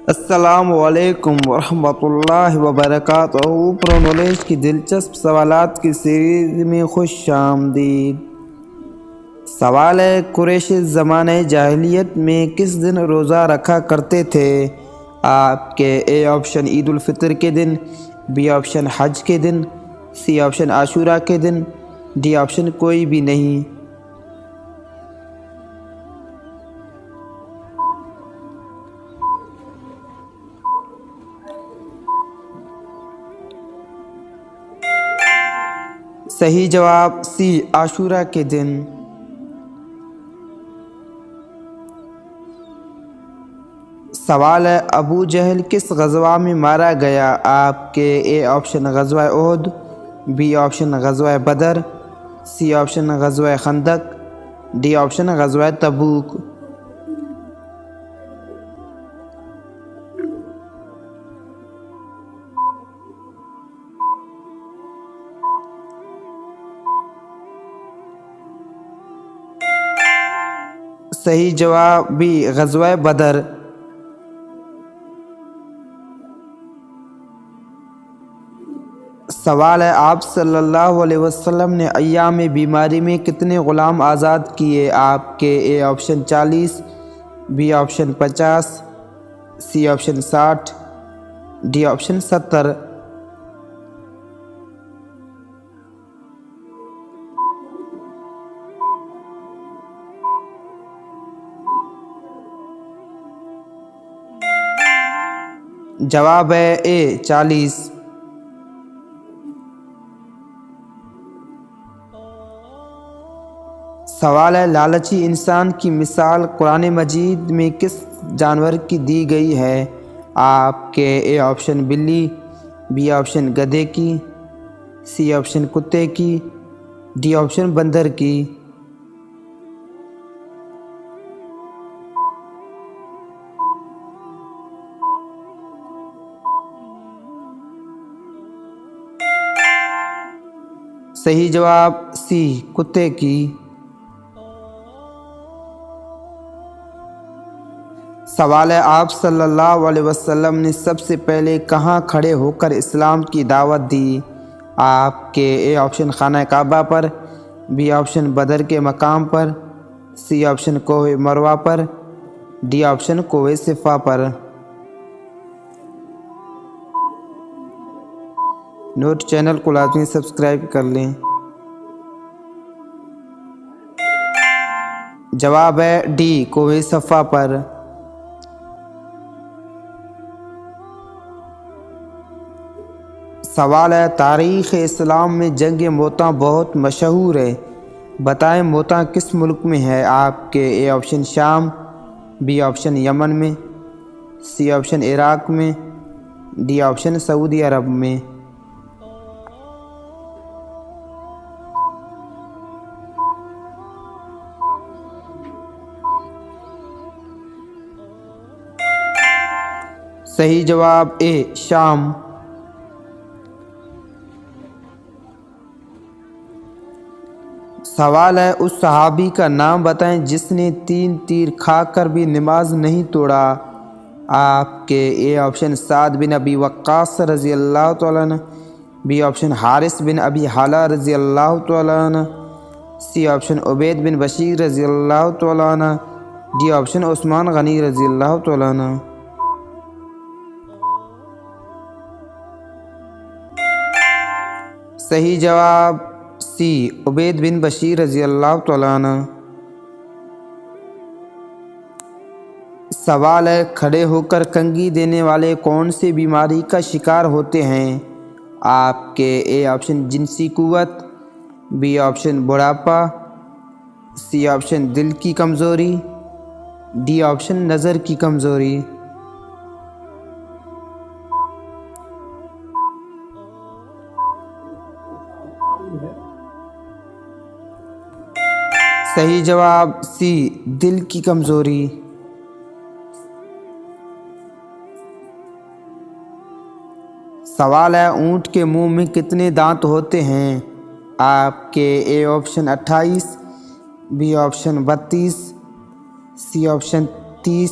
السلام علیکم ورحمۃ اللہ وبرکاتہ۔ پرو نالج کی دلچسپ سوالات کی سیریز میں خوش آمدید۔ سوال ہے، قریش زمانۂ جاہلیت میں کس دن روزہ رکھا کرتے تھے؟ آپ کے اے آپشن عید الفطر کے دن، بی آپشن حج کے دن، سی آپشن عاشورہ کے دن، ڈی آپشن کوئی بھی نہیں۔ صحیح جواب سی عاشورہ کے دن۔ سوال ہے، ابو جہل کس غزوہ میں مارا گیا؟ آپ کے اے آپشن غزوہ احد، بی آپشن غزوہ بدر، سی آپشن غزوہ خندق، ڈی آپشن غزوہ تبوک۔ صحیح جواب بھی غزوہ بدر۔ سوال ہے، آپ صلی اللہ علیہ وسلم نے ایام بیماری میں کتنے غلام آزاد کیے؟ آپ کے A option 40، B option 50، C option 60، D option 70۔ جواب ہے اے 40۔ سوال ہے، لالچی انسان کی مثال قرآن مجید میں کس جانور کی دی گئی ہے؟ آپ کے اے آپشن بلی، بی آپشن گدھے کی، سی آپشن کتے کی، ڈی آپشن بندر کی۔ صحیح جواب سی کتے کی۔ سوال ہے، آپ صلی اللہ علیہ وسلم نے سب سے پہلے کہاں کھڑے ہو کر اسلام کی دعوت دی؟ آپ کے اے آپشن خانہ کعبہ پر، بی آپشن بدر کے مقام پر، سی آپشن کوہ مروہ پر، ڈی آپشن کوہ صفا پر۔ نوٹ چینل کو لازمی سبسکرائب کر لیں۔ جواب ہے ڈی کوہ صفا پر۔ سوال ہے، تاریخ اسلام میں جنگ موتیٰ بہت مشہور ہے، بتائیں موتیٰ کس ملک میں ہے؟ آپ کے اے آپشن شام، بی آپشن یمن میں، سی آپشن عراق میں، ڈی آپشن سعودی عرب میں۔ صحیح جواب اے شام۔ سوال ہے، اس صحابی کا نام بتائیں جس نے 3 تیر کھا کر بھی نماز نہیں توڑا؟ آپ کے اے آپشن سعد بن ابی وقاص رضی اللہ تعالیٰ عنہ، بی آپشن حارث بن ابی حالہ رضی اللہ تعالیٰ عنہ، سی آپشن عبید بن بشیر رضی اللہ تعالیٰ عنہ، ڈی آپشن عثمان غنی رضی اللہ تعالیٰ عنہ۔ صحیح جواب سی عبید بن بشیر رضی اللہ تعالیٰ عنہ۔ سوال ہے، کھڑے ہو کر کنگھی دینے والے کون سی بیماری کا شکار ہوتے ہیں؟ آپ کے اے آپشن جنسی قوت، بی آپشن بڑھاپا، سی آپشن دل کی کمزوری، ڈی آپشن نظر کی کمزوری۔ صحیح جواب سی دل کی کمزوری۔ سوال ہے، اونٹ کے منہ میں کتنے دانت ہوتے ہیں؟ آپ کے A option 28، B option 32، C option 30،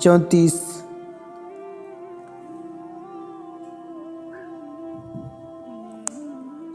34।